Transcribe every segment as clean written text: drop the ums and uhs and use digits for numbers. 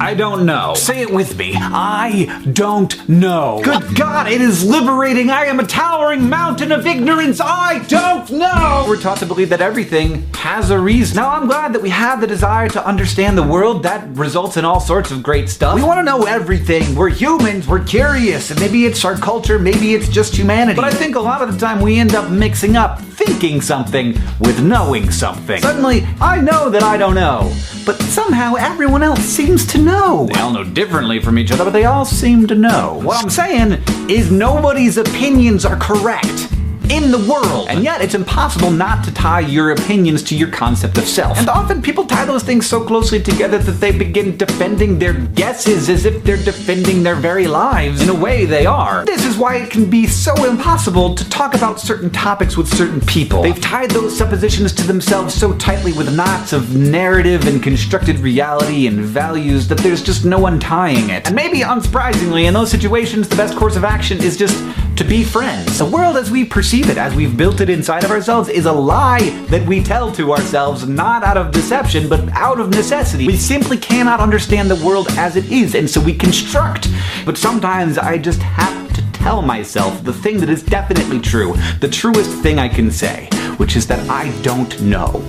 I don't know. Say it with me. I don't know. Good God, it is liberating. I am a towering mountain of ignorance. I don't know. We're taught to believe that everything has a reason. Now, I'm glad that we have the desire to understand the world. That results in all sorts of great stuff. We want to know everything. We're humans. We're curious. And maybe it's our culture. Maybe it's just humanity. But I think a lot of the time we end up mixing up thinking something with knowing something. Suddenly, I know that I don't know. But somehow everyone else seems to know. They all know differently from each other, but they all seem to know. What I'm saying is nobody's opinions are correct in the world. And yet it's impossible not to tie your opinions to your concept of self. And often people tie those things so closely together that they begin defending their guesses as if they're defending their very lives. In a way, they are. This is why it can be so impossible to talk about certain topics with certain people. They've tied those suppositions to themselves so tightly with knots of narrative and constructed reality and values that there's just no untying it. And maybe unsurprisingly, in those situations, the best course of action is just to be friends. The world as we perceive it, as we've built it inside of ourselves, is a lie that we tell to ourselves, not out of deception, but out of necessity. We simply cannot understand the world as it is, and so we construct. But sometimes I just have to tell myself the thing that is definitely true, the truest thing I can say, which is that I don't know.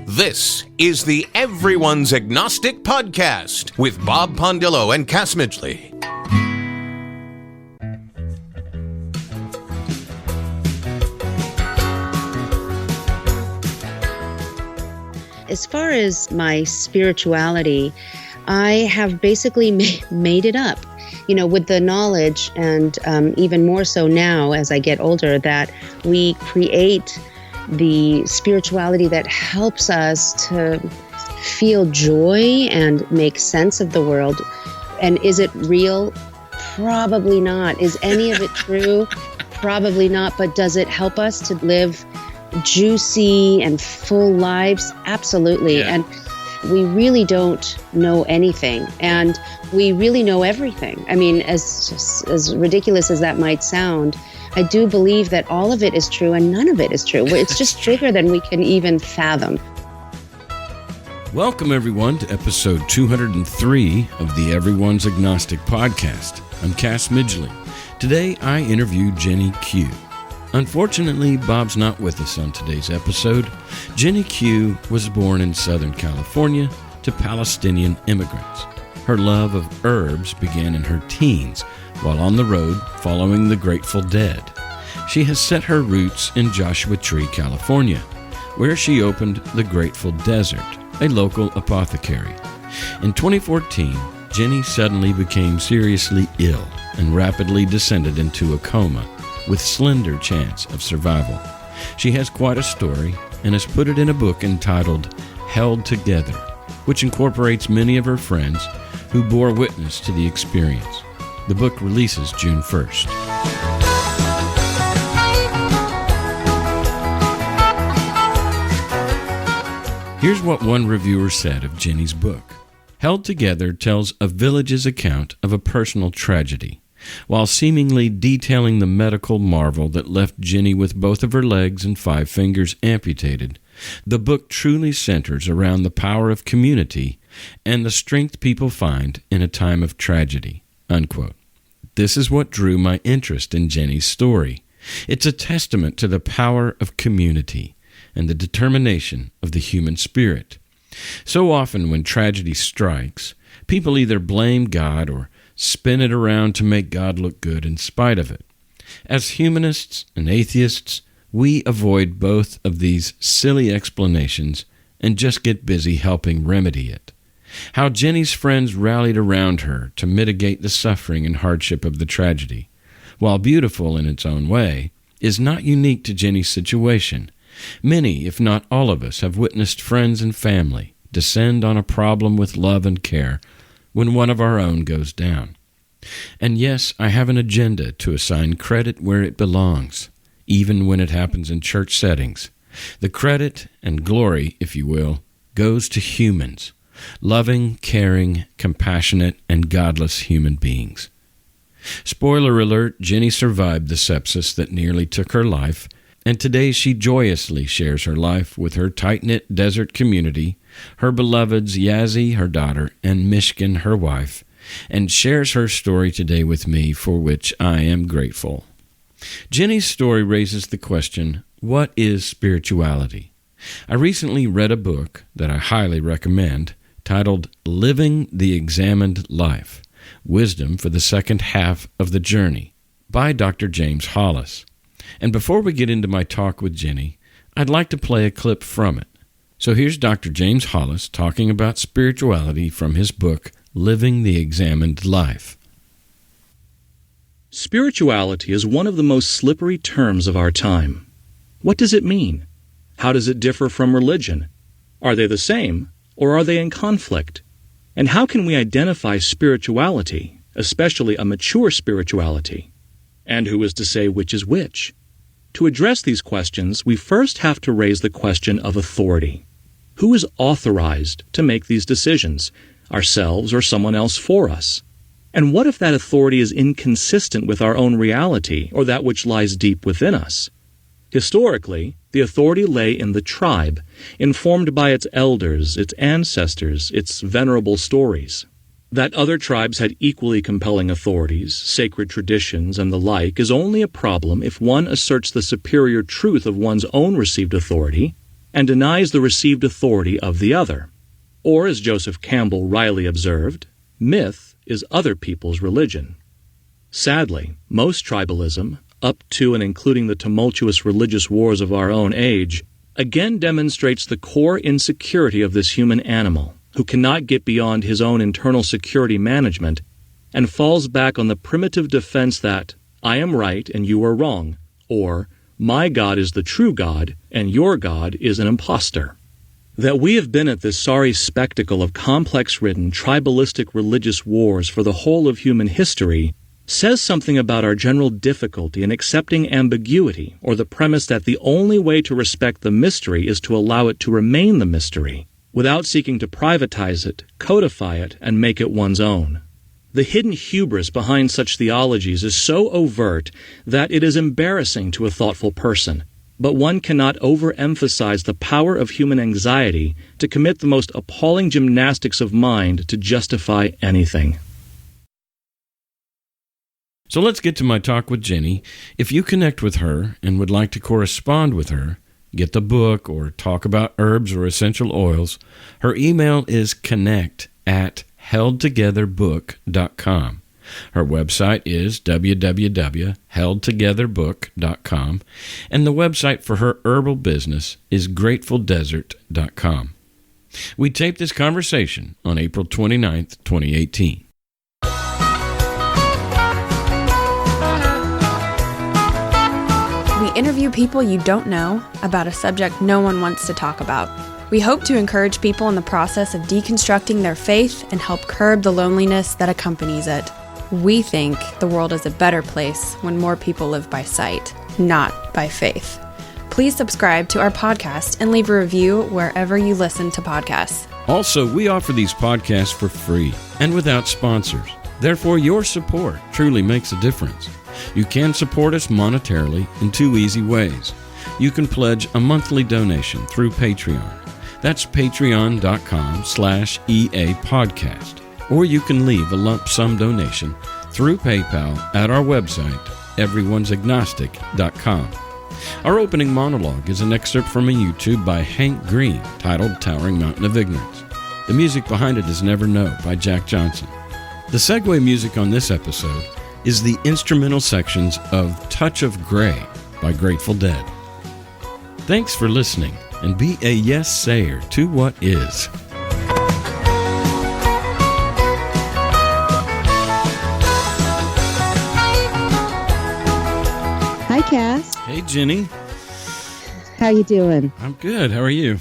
This is the Everyone's Agnostic Podcast with Bob Pondillo and Cass Midgley. As far as my spirituality, I have basically made it up, with the knowledge, and even more so now as I get older, that we create the spirituality that helps us to feel joy and make sense of the world. And is it real? Probably not. Is any of it true? Probably not. But does it help us to live juicy and full lives? Absolutely. Yeah. And we really don't know anything. And we really know everything. I mean, as ridiculous as that might sound, I do believe that all of it is true and none of it is true. It's just bigger than we can even fathom. Welcome, everyone, to episode 203 of the Everyone's Agnostic Podcast. I'm Cass Midgley. Today, I interview Jenny Q. Unfortunately, Bob's not with us on today's episode. Jenny Q was born in Southern California to Palestinian immigrants. Her love of herbs began in her teens, while on the road following the Grateful Dead. She has set her roots in Joshua Tree, California, where she opened the Grateful Desert, a local apothecary. In 2014, Jenny suddenly became seriously ill and rapidly descended into a coma with slender chance of survival. She has quite a story and has put it in a book entitled Held Together, which incorporates many of her friends who bore witness to the experience. The book releases June 1st. Here's what one reviewer said of Jenny's book. Held Together tells a village's account of a personal tragedy, while seemingly detailing the medical marvel that left Jenny with both of her legs and 5 fingers amputated. The book truly centers around the power of community and the strength people find in a time of tragedy. Unquote. This is what drew my interest in Jenny's story. It's a testament to the power of community and the determination of the human spirit. So often when tragedy strikes, people either blame God or spin it around to make God look good in spite of it. As humanists and atheists, we avoid both of these silly explanations and just get busy helping remedy it. How Jenny's friends rallied around her to mitigate the suffering and hardship of the tragedy, while beautiful in its own way, is not unique to Jenny's situation. Many, if not all of us, have witnessed friends and family descend on a problem with love and care when one of our own goes down. And yes, I have an agenda to assign credit where it belongs, even when it happens in church settings. The credit and glory, if you will, goes to humans. Loving, caring, compassionate, and godless human beings. Spoiler alert, Jenny survived the sepsis that nearly took her life, and today she joyously shares her life with her tight-knit desert community, her beloveds Yazzie, her daughter, and Mishkin, her wife, and shares her story today with me, for which I am grateful. Jenny's story raises the question, what is spirituality? I recently read a book that I highly recommend titled Living the Examined Life, Wisdom for the Second Half of the Journey by Dr. James Hollis. And before we get into my talk with Jenny, I'd like to play a clip from it. So here's Dr. James Hollis talking about spirituality from his book, Living the Examined Life. Spirituality is one of the most slippery terms of our time. What does it mean? How does it differ from religion? Are they the same, or are they in conflict? And how can we identify spirituality, especially a mature spirituality? And who is to say which is which? To address these questions, we first have to raise the question of authority. Who is authorized to make these decisions, ourselves or someone else for us? And what if that authority is inconsistent with our own reality or that which lies deep within us? Historically, the authority lay in the tribe, informed by its elders, its ancestors, its venerable stories. That other tribes had equally compelling authorities, sacred traditions, and the like is only a problem if one asserts the superior truth of one's own received authority and denies the received authority of the other. Or, as Joseph Campbell wryly observed, myth is other people's religion. Sadly, most tribalism, up to and including the tumultuous religious wars of our own age, again demonstrates the core insecurity of this human animal, who cannot get beyond his own internal security management and falls back on the primitive defense that, I am right and you are wrong, or, my God is the true God and your God is an impostor. That we have been at this sorry spectacle of complex-ridden, tribalistic religious wars for the whole of human history says something about our general difficulty in accepting ambiguity, or the premise that the only way to respect the mystery is to allow it to remain the mystery, without seeking to privatize it, codify it, and make it one's own. The hidden hubris behind such theologies is so overt that it is embarrassing to a thoughtful person, but one cannot overemphasize the power of human anxiety to commit the most appalling gymnastics of mind to justify anything. So let's get to my talk with Jenny. If you connect with her and would like to correspond with her, get the book, or talk about herbs or essential oils, her email is connect@heldtogetherbook.com. Her website is www.heldtogetherbook.com, and the website for her herbal business is grateful-desert.com. We taped this conversation on April 29th, 2018. We interview people you don't know about a subject no one wants to talk about. We hope to encourage people in the process of deconstructing their faith and help curb the loneliness that accompanies it. We think the world is a better place when more people live by sight, not by faith. Please subscribe to our podcast and leave a review wherever you listen to podcasts. Also, we offer these podcasts for free and without sponsors. Therefore, your support truly makes a difference. You can support us monetarily in two easy ways. You can pledge a monthly donation through Patreon. That's patreon.com/EA podcast. Or you can leave a lump sum donation through PayPal at our website, everyone'sagnostic.com. Our opening monologue is an excerpt from a YouTube by Hank Green titled Towering Mountain of Ignorance. The music behind it is Never Know by Jack Johnson. The segue music on this episode is the instrumental sections of Touch of Grey by Grateful Dead. Thanks for listening, and be a yes-sayer to what is. Hi, Cass. Hey, Jenny. How you doing? I'm good. How are you?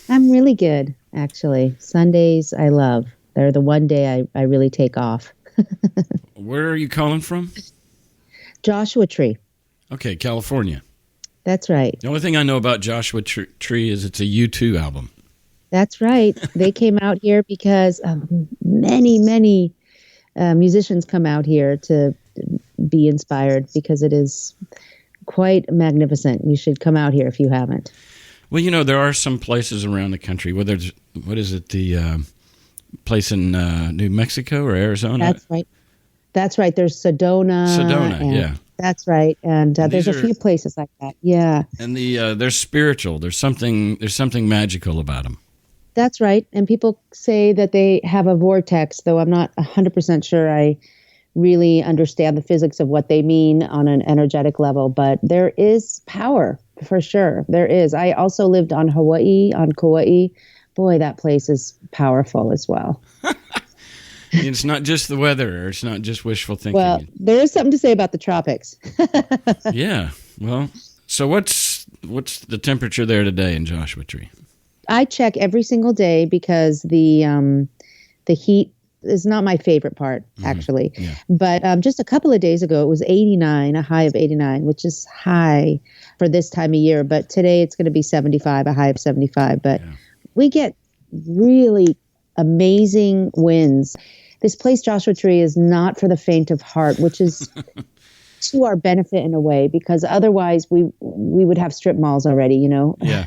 I'm really good, actually. Sundays I love. They're the one day I really take off. Where are you calling from? Joshua Tree. Okay, California. That's right. The only thing I know about Joshua Tree is it's a U2 album. That's right. They came out here because many musicians come out here to be inspired, because it is quite magnificent. You should come out here if you haven't. Well, there are some places around the country, whether it's, the place in New Mexico or Arizona? That's right. There's Sedona. Yeah. That's right. And there's a few places like that. Yeah. And they're spiritual. There's something magical about them. That's right. And people say that they have a vortex, though I'm not 100% sure I really understand the physics of what they mean on an energetic level. But there is power, for sure. There is. I also lived on Kauai. Boy, that place is powerful as well. It's not just the weather, or it's not just wishful thinking. Well, there is something to say about the tropics. Yeah. Well, so what's the temperature there today in Joshua Tree? I check every single day because the heat is not my favorite part, actually. Yeah. But just a couple of days ago, it was 89, a high of 89, which is high for this time of year. But today it's going to be 75, a high of 75. But we get really amazing winds. This place, Joshua Tree, is not for the faint of heart, which is to our benefit in a way, because otherwise we would have strip malls already, Yeah.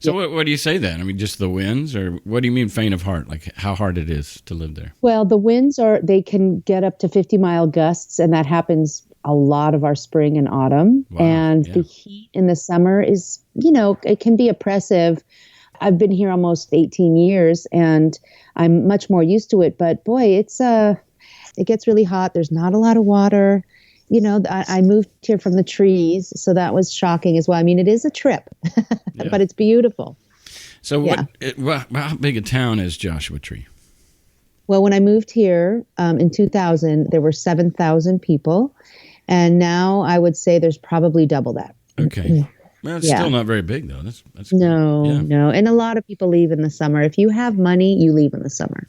So what do you say then? I mean, just the winds, or what do you mean faint of heart? Like how hard it is to live there? Well, the winds they can get up to 50-mile gusts, and that happens a lot of our spring and autumn. Wow, and the heat in the summer is, it can be oppressive. I've been here almost 18 years, and I'm much more used to it. But boy, it gets really hot. There's not a lot of water. I moved here from the trees, so that was shocking as well. I mean, it is a trip, but it's beautiful. So how big a town is Joshua Tree? Well, when I moved here in 2000, there were 7,000 people, and now I would say there's probably double that. Okay. Well, it's still not very big, though. That's no. And a lot of people leave in the summer. If you have money, you leave in the summer.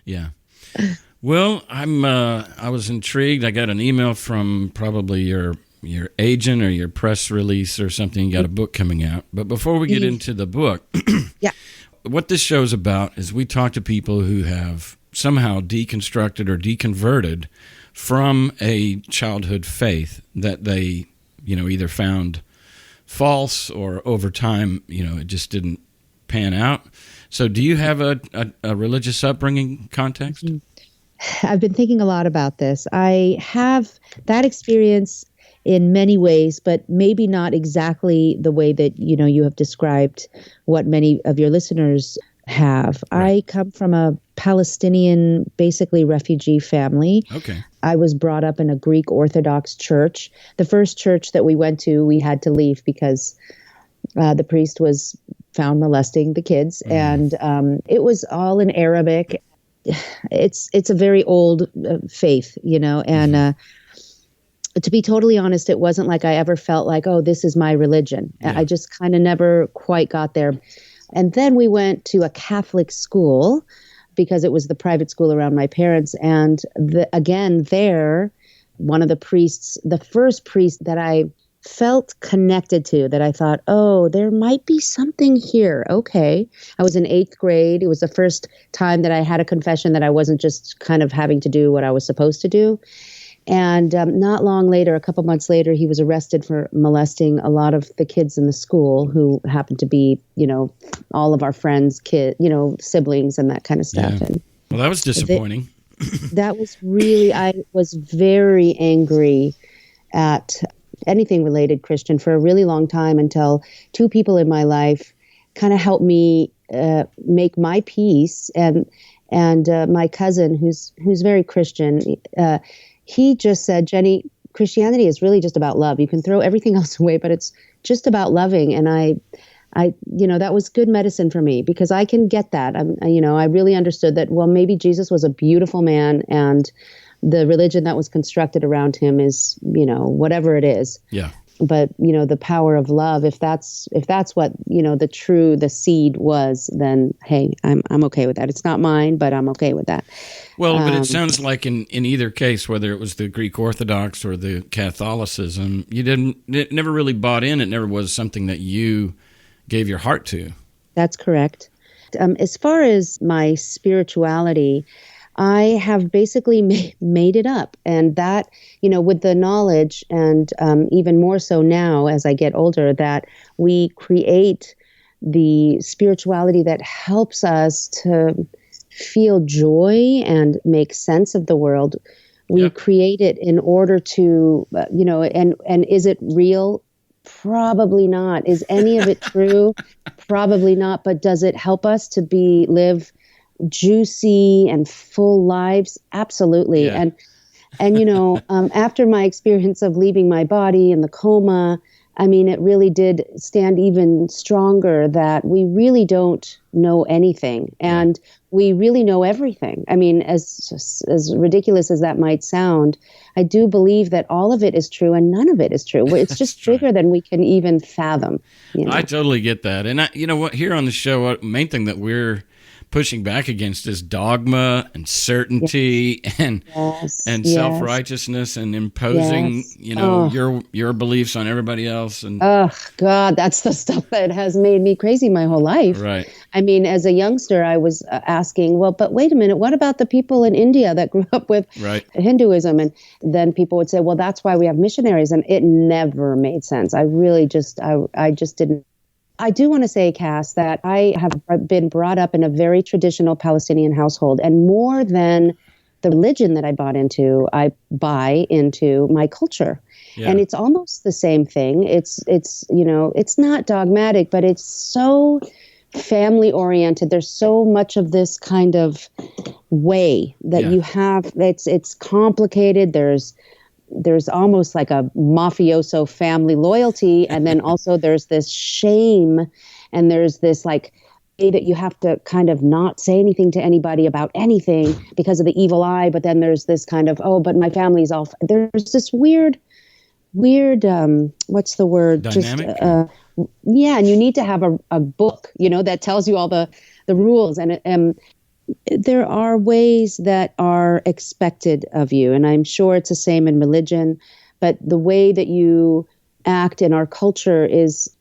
Yeah. Well, I was intrigued. I got an email from probably your agent or your press release or something. You got a book coming out. But before we get into the book, what this show's about is we talk to people who have somehow deconstructed or deconverted from a childhood faith that they, either found false or over time, it just didn't pan out. So do you have a religious upbringing context? I've been thinking a lot about this. I have that experience in many ways, but maybe not exactly the way that, you have described what many of your listeners have. Right. I come from a Palestinian, basically refugee family. Okay. I was brought up in a Greek Orthodox church. The first church that we went to, we had to leave because the priest was found molesting the kids, and it was all in Arabic. It's a very old faith, and to be totally honest, it wasn't like I ever felt like, oh, this is my religion. Yeah. I just kind of never quite got there. And then we went to a Catholic school because it was the private school around my parents. And again, there, one of the priests, the first priest that I felt connected to, that I thought, oh, there might be something here. Okay. I was in 8th grade. It was the first time that I had a confession that I wasn't just kind of having to do what I was supposed to do. And not long later, a couple months later, he was arrested for molesting a lot of the kids in the school who happened to be, all of our friends' siblings and that kind of stuff. Yeah. And well, that was disappointing. That was really, I was very angry at anything related Christian for a really long time, until two people in my life kind of helped me make my peace. And my cousin, who's very Christian, he just said, Jenny, Christianity is really just about love. You can throw everything else away, but it's just about loving. And I that was good medicine for me, because I can get that. I really understood that, well, maybe Jesus was a beautiful man, and the religion that was constructed around him is, whatever it is. Yeah. But, the power of love, if that's what, the seed was, then, hey, I'm okay with that. It's not mine, but I'm okay with that. Well, but it sounds like in either case, whether it was the Greek Orthodox or the Catholicism, it never really bought in. It never was something that you gave your heart to. That's correct. As far as my spirituality, I have basically made it up. And that, with the knowledge, and even more so now as I get older, that we create the spirituality that helps us to feel joy and make sense of the world. We create it in order to, and is it real? Probably not. Is any of it true? Probably not. But does it help us to live juicy and full lives? Absolutely. Yeah. And after my experience of leaving my body in the coma, I mean, it really did stand even stronger that we really don't know anything, and we really know everything. I mean, as ridiculous as that might sound, I do believe that all of it is true and none of it is true. It's just bigger than we can even fathom. I totally get that. And here on the show, main thing that we're pushing back against is dogma and certainty and self-righteousness and imposing, your beliefs on everybody else. And oh God, that's the stuff that has made me crazy my whole life. Right. I mean, as a youngster, I was asking, well, but wait a minute, what about the people in India that grew up with Hinduism? And then people would say, well, that's why we have missionaries. And it never made sense. I really I just didn't. I do want to say, Cass, that I have been brought up in a very traditional Palestinian household, and more than the religion that I I buy into my culture. Yeah. And it's almost the same thing. It's not dogmatic, but it's so family oriented. There's so much of this kind of way that you have. It's complicated. There's almost like a mafioso family loyalty. And then also there's this shame, and there's this like that you have to kind of not say anything to anybody about anything because of the evil eye. But then there's this kind of, but my family's all, there's this weird, what's the word? Dynamic? And you need to have a book, that tells you all the rules. And there are ways that are expected of you, and I'm sure it's the same in religion, but the way that you act in our culture is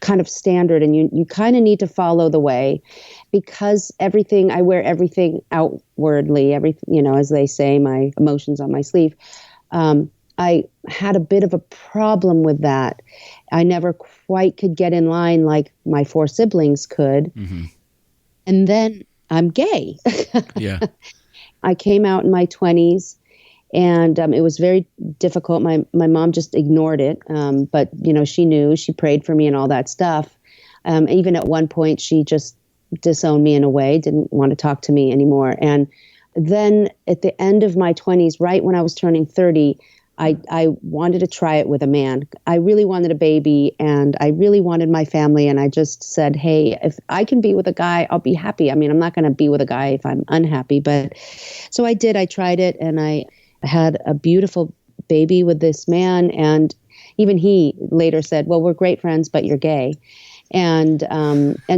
kind of standard, and you kind of need to follow the way, because I wear everything outwardly, as they say, my emotions on my sleeve. I had a bit of a problem with that. I never quite could get in line like my 4 siblings could. Mm-hmm. And then I'm gay. Yeah. I came out in my 20s, and it was very difficult. My mom just ignored it. But, she knew, she prayed for me and all that stuff. Even at one point, she just disowned me in a way, didn't want to talk to me anymore. And then at the end of my 20s, right when I was turning 30, I wanted to try it with a man. I really wanted a baby, and I really wanted my family. And I just said, hey, if I can be with a guy, I'll be happy. I mean, I'm not going to be with a guy if I'm unhappy. But so I did. I tried it, and I had a beautiful baby with this man. And even he later said, well, we're great friends, but you're gay. And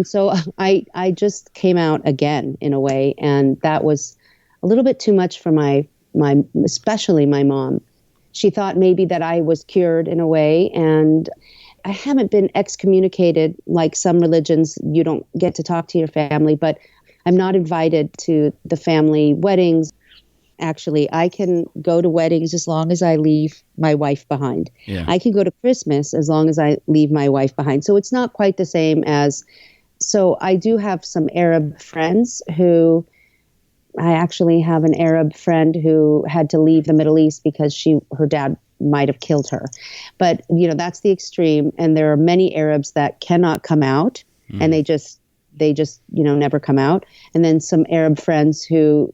so I just came out again in a way. And that was a little bit too much for my especially my mom. She thought maybe that I was cured in a way, and I haven't been excommunicated like some religions. You don't get to talk to your family, but I'm not invited to the family weddings. Actually, I can go to weddings as long as I leave my wife behind. Yeah. I can go to Christmas as long as I leave my wife behind. So it's not quite the same as, so I do have some Arab friends who, I actually have an Arab friend who had to leave the Middle East because her dad might have killed her. But, that's the extreme. And there are many Arabs that cannot come out, and they just never come out. And then some Arab friends who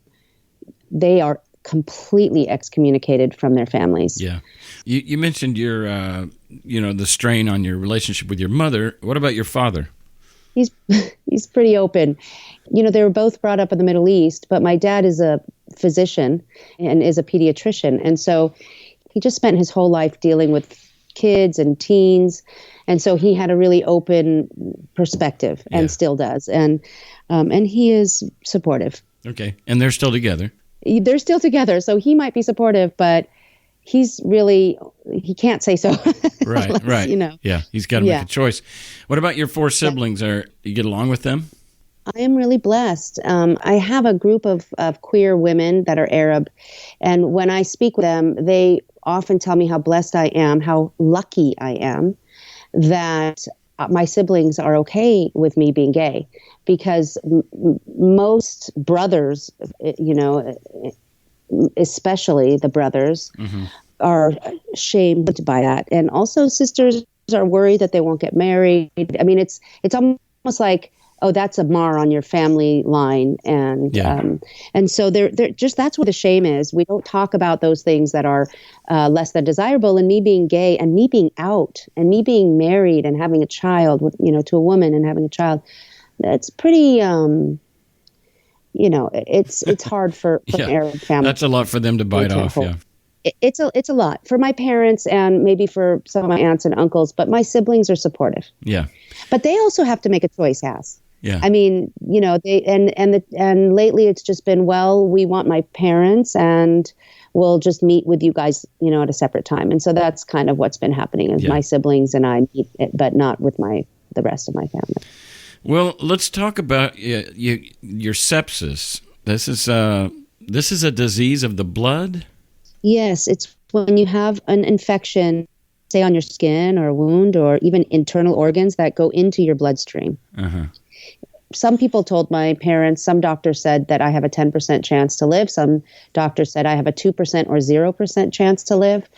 they are completely excommunicated from their families. Yeah. You mentioned your, the strain on your relationship with your mother. What about your father? He's pretty open. They were both brought up in the Middle East, but my dad is a physician and is a pediatrician. And so he just spent his whole life dealing with kids and teens. And so he had a really open perspective and still does. And he is supportive. Okay. And they're still together. They're still together. So he might be supportive, but he can't say so. Right. Yeah, he's got to make a choice. What about your 4 siblings? You get along with them? I am really blessed. I have a group of queer women that are Arab, and when I speak with them, they often tell me how blessed I am, how lucky I am that my siblings are okay with me being gay, because most brothers, especially the brothers, are shamed by that, and also sisters are worried that they won't get married. I mean, it's almost like, oh, that's a mar on your family line, and so they're just, that's where the shame is. We don't talk about those things that are less than desirable. And me being gay, and me being out, and me being married, and having a child with, to a woman, and having a child, that's pretty. It's hard for an Arab family. That's a lot for them to bite off. Yeah. It's a lot for my parents, and maybe for some of my aunts and uncles, but my siblings are supportive. Yeah. But they also have to make a choice, Has. Yeah. I mean, they and lately it's just been, well, we want my parents, and we'll just meet with you guys, at a separate time. And so that's kind of what's been happening, is my siblings and I meet, but not with the rest of my family. Well, let's talk about your sepsis. This is a disease of the blood? Yes, it's when you have an infection, say on your skin or a wound, or even internal organs that go into your bloodstream. Uh-huh. Some people told my parents, some doctors said that I have a 10% chance to live. Some doctors said I have a 2% or 0% chance to live.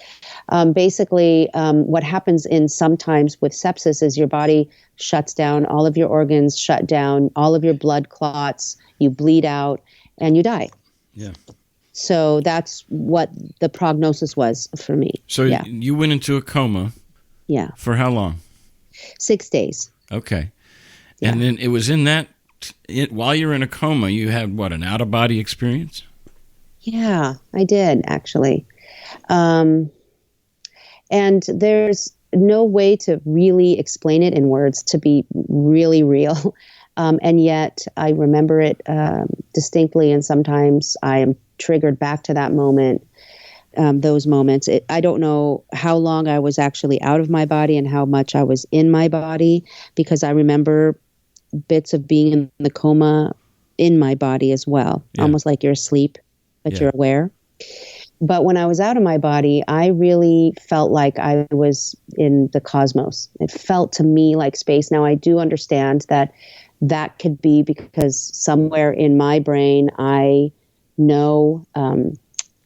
Basically, what happens sometimes with sepsis is your body shuts down, all of your organs shut down, all of your blood clots, you bleed out, and you die. Yeah. So that's what the prognosis was for me. So you went into a coma. Yeah. For how long? 6 days. Okay. Yeah. And then it was while you're in a coma, you had an out-of-body experience? Yeah, I did, actually. And there's no way to really explain it in words, to be really real. And yet I remember it distinctly, and sometimes I am triggered back to that moment, those moments. I don't know how long I was actually out of my body and how much I was in my body, because I remember bits of being in the coma in my body as well, almost like you're asleep, but you're aware. But when I was out of my body, I really felt like I was in the cosmos. It felt to me like space. Now, I do understand that could be because somewhere in my brain, I know,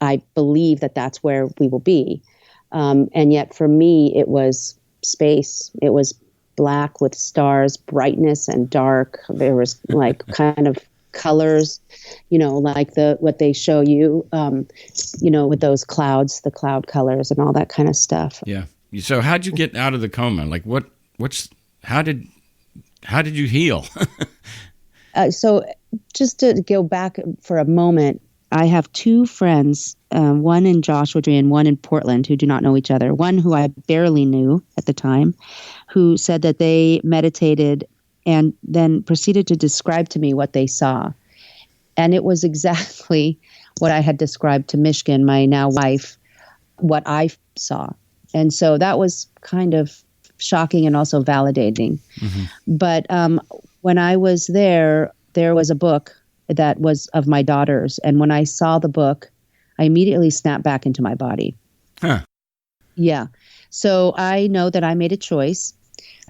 I believe that that's where we will be. And yet for me, it was space. It was black with stars, brightness and dark. There was like kind of colors, like what they show you, with those clouds, the cloud colors and all that kind of stuff. Yeah. So how'd you get out of the coma? Like how did you heal? So just to go back for a moment, I have two friends, one in Joshua Tree and one in Portland, who do not know each other. One who I barely knew at the time, who said that they meditated and then proceeded to describe to me what they saw. And it was exactly what I had described to Mishkin, my now wife, what I saw. And so that was kind of shocking and also validating. Mm-hmm. But when I was there was a book that was of my daughter's. And when I saw the book, I immediately snapped back into my body. Huh. Yeah. So I know that I made a choice.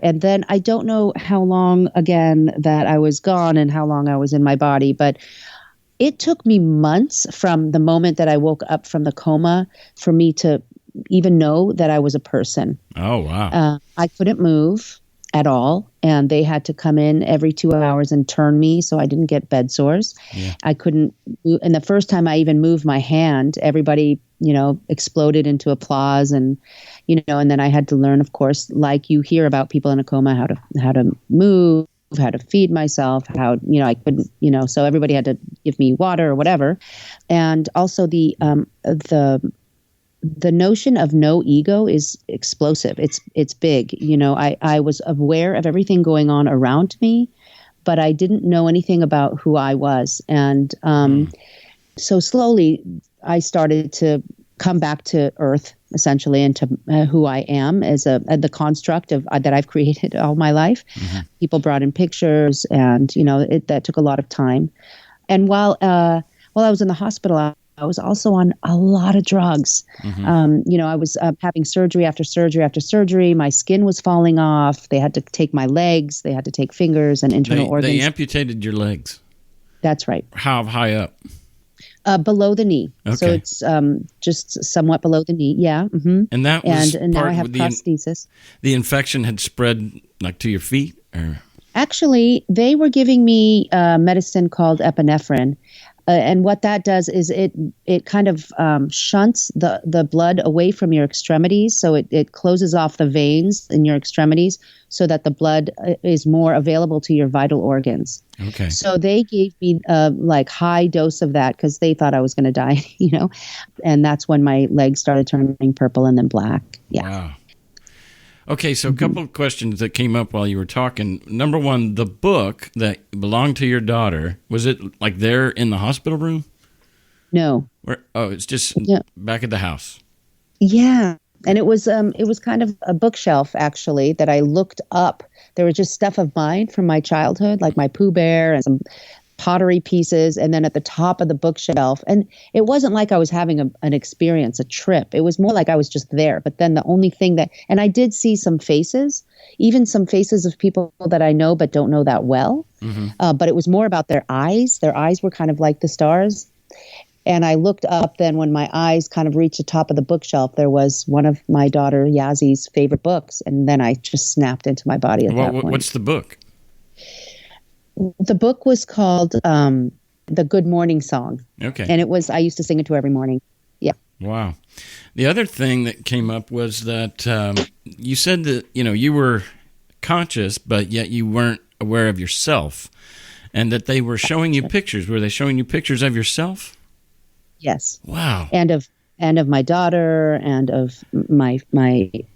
And then I don't know how long, again, that I was gone and how long I was in my body, but it took me months from the moment that I woke up from the coma for me to even know that I was a person. Oh, wow. I couldn't move at all, and they had to come in every 2 hours and turn me so I didn't get bed sores. Yeah. I couldn't move. And the first time I even moved my hand, everybody, exploded into applause, and and then I had to learn, of course, like you hear about people in a coma, how to move, how to feed myself, how, I couldn't, so everybody had to give me water or whatever. And also the notion of no ego is explosive. It's big. I was aware of everything going on around me, but I didn't know anything about who I was. And so slowly I started to come back to earth essentially into who I am as the construct of that I've created all my life. People brought in pictures, and that took a lot of time. And while I was in the hospital, I was also on a lot of drugs. I was having surgery after surgery after surgery. My skin was falling off. They had to take my legs. They had to take fingers and internal organs. They amputated your legs. That's right. How high up? Below the knee. Okay. So it's just somewhat below the knee. Yeah. And that was and now I have prosthesis. The infection had spread like to your feet? Or? Actually, they were giving me medicine called epinephrine. And what that does is it kind of shunts the blood away from your extremities. So it closes off the veins in your extremities so that the blood is more available to your vital organs. Okay. So they gave me high dose of that because they thought I was going to die, and that's when my legs started turning purple and then black. Yeah. Wow. Okay, so a couple of questions that came up while you were talking. Number one, the book that belonged to your daughter, was it like there in the hospital room? No. It's just back at the house. Yeah, and it was kind of a bookshelf actually that I looked up. There was just stuff of mine from my childhood, like my Pooh Bear and some pottery pieces, and then at the top of the bookshelf. And it wasn't like I was having an experience, a trip. It was more like I was just there. But then the only thing and I did see some faces, even some faces of people that I know but don't know that well. But it was more about their eyes. Their eyes were kind of like the stars. And I looked up then when my eyes kind of reached the top of the bookshelf, there was one of my daughter Yazi's favorite books. And then I just snapped into my body at that point. What's the book? The book was called The Good Morning Song. Okay. And I used to sing it to her every morning. Yeah. Wow. The other thing that came up was that you said that, you were conscious, but yet you weren't aware of yourself, and that they were showing you pictures. Were they showing you pictures of yourself? Yes. Wow. And of my daughter and of my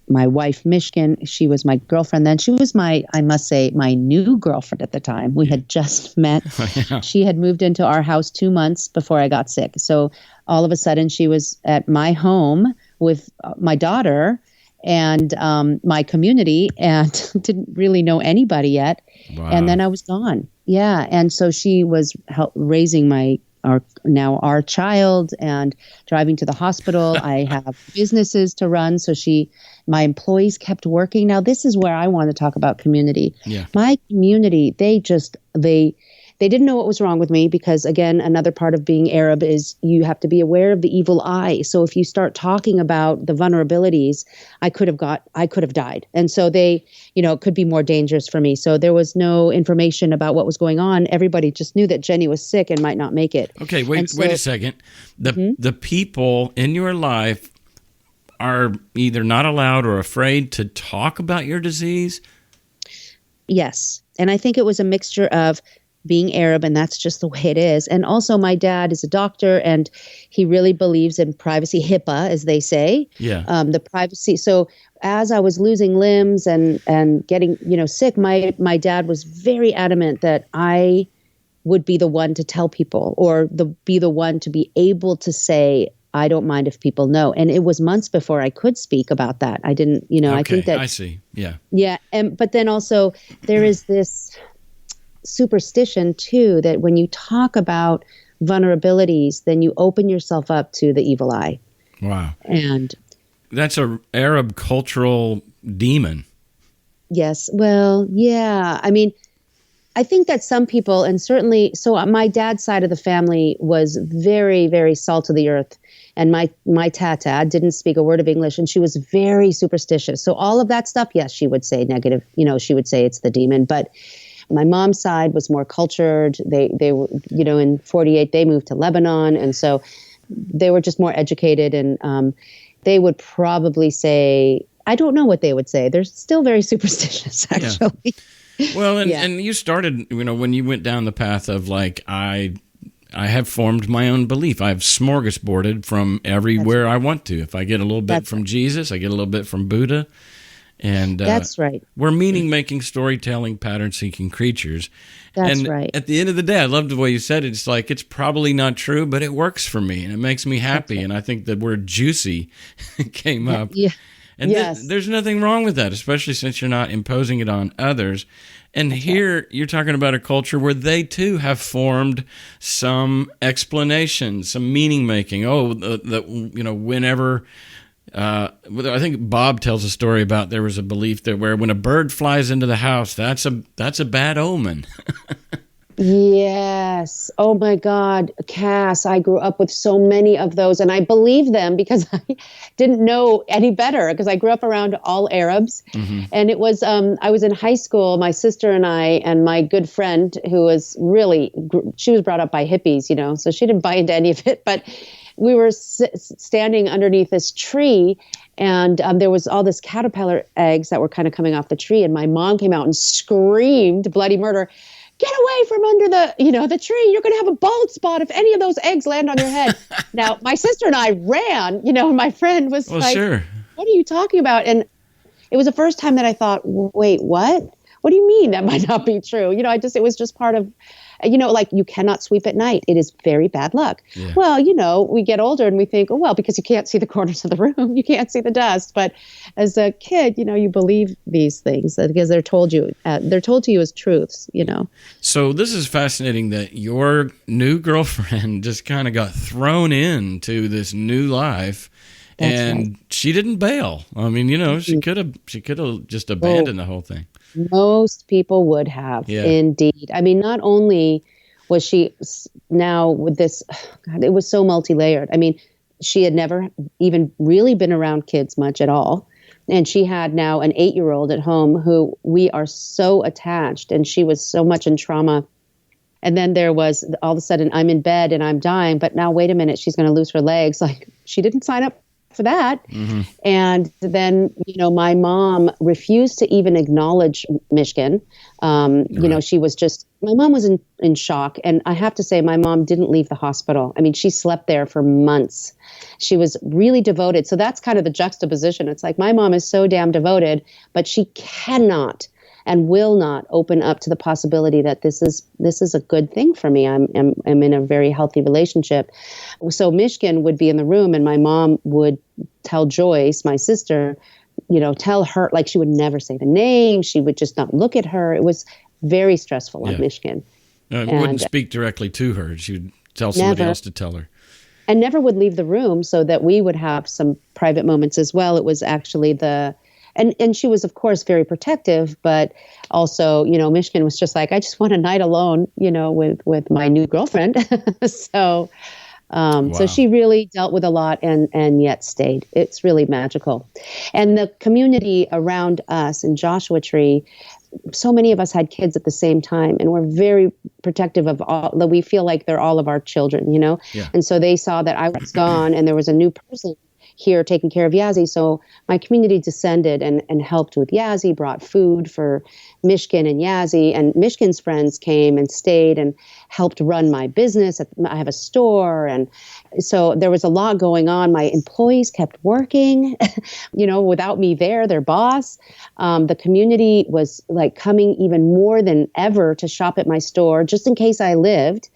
wife, Michigan. She was my girlfriend then. She was I must say, my new girlfriend at the time. We had just met. Yeah. She had moved into our house 2 months before I got sick. So all of a sudden she was at my home with my daughter and my community, and didn't really know anybody yet. Wow. And then I was gone. Yeah. And so she was raising our child and driving to the hospital. I have businesses to run. So my employees kept working. Now, this is where I want to talk about community. Yeah. My community, they didn't know what was wrong with me because, again, another part of being Arab is you have to be aware of the evil eye. So if you start talking about the vulnerabilities, I could have died. And so it could be more dangerous for me. So there was no information about what was going on. Everybody just knew that Jenny was sick and might not make it. Okay, wait a second. The people in your life are either not allowed or afraid to talk about your disease? Yes. And I think it was a mixture of being Arab, and that's just the way it is. And also my dad is a doctor, and he really believes in privacy, HIPAA, as they say. Yeah. The privacy. So as I was losing limbs and getting, sick, my dad was very adamant that I would be the one to tell people, or be the one to be able to say, I don't mind if people know. And it was months before I could speak about that. I didn't, Okay, I think that. I see. Yeah. Yeah. But then also there is this superstition too, that when you talk about vulnerabilities, then you open yourself up to the evil eye. Wow. And that's an Arab cultural demon. Yes. Well, yeah. I mean, I think that some people, and certainly, so my dad's side of the family was very, very salt of the earth. And my tata didn't speak a word of English, and she was very superstitious. So all of that stuff, yes, she would say negative, she would say it's the demon. But my mom's side was more cultured. They were, in 48, they moved to Lebanon. And so they were just more educated. And they would probably say, I don't know what they would say. They're still very superstitious, actually. Yeah. Well, and you started, when you went down the path of I have formed my own belief. I've smorgasborded from everywhere I want to. If I get a little bit from Jesus, I get a little bit from Buddha. And that's right. We're meaning-making, storytelling, pattern-seeking creatures. That's and right. At the end of the day, I love the way you said it. It's like, it's probably not true, but it works for me, and it makes me happy. Right. And I think the word juicy came up. Yeah. And yes. there's nothing wrong with that, especially since you're not imposing it on others. And here you're talking about a culture where they too have formed some explanation, some meaning making. Whenever I think Bob tells a story about there was a belief that where when a bird flies into the house, that's a bad omen. Yes. Oh my God, Cass, I grew up with so many of those, and I believe them because I didn't know any better, because I grew up around all Arabs. Mm-hmm. And it was, I was in high school, my sister and I, and my good friend who was she was brought up by hippies, so she didn't buy into any of it, but we were standing underneath this tree, and there was all this caterpillar eggs that were kind of coming off the tree, and my mom came out and screamed bloody murder. Get away from under the tree. You're going to have a bald spot if any of those eggs land on your head. Now, my sister and I ran, and my friend was sure. What are you talking about? And it was the first time that I thought, wait, what? What do you mean that might not be true? It was just part of, like you cannot sweep at night. It is very bad luck. Yeah. Well, we get older and we think, because you can't see the corners of the room, you can't see the dust. But as a kid, you believe these things because they're told to you as truths, So this is fascinating that your new girlfriend just kind of got thrown into this new life. That's and right. She didn't bail. I mean, she could have just abandoned the whole thing. Most people would have, indeed. I mean, not only was she now with this, God, it was so multi-layered. I mean, she had never even really been around kids much at all. And she had now an 8-year-old at home who we are so attached, and she was so much in trauma. And then there was all of a sudden, I'm in bed and I'm dying, but now wait a minute, she's going to lose her legs. Like, she didn't sign up for that. Mm-hmm. And then, my mom refused to even acknowledge Michigan. She was my mom was in shock. And I have to say, my mom didn't leave the hospital. I mean, she slept there for months. She was really devoted. So that's kind of the juxtaposition. It's like, my mom is so damn devoted, but she cannot and will not open up to the possibility that this is a good thing for me. I'm in a very healthy relationship. So Michigan would be in the room, and my mom would tell Joyce, my sister, tell her, like, she would never say the name. She would just not look at her. It was very stressful on Michigan. Wouldn't speak directly to her. She would tell somebody else to tell her. And never would leave the room so that we would have some private moments as well. It was actually And she was, of course, very protective, but also, Michigan was just like, I just want a night alone, with my new girlfriend. So she really dealt with a lot and yet stayed. It's really magical. And the community around us in Joshua Tree, so many of us had kids at the same time, and we're very protective of all. We feel like they're all of our children, Yeah. And so they saw that I was gone and there was a new person here taking care of Yazzie. So my community descended and helped with Yazzie, brought food for Michigan and Yazzie, and Michigan's friends came and stayed and helped run my business. I have a store. And so there was a lot going on. My employees kept working, without me there, their boss. The community was like coming even more than ever to shop at my store, just in case I lived,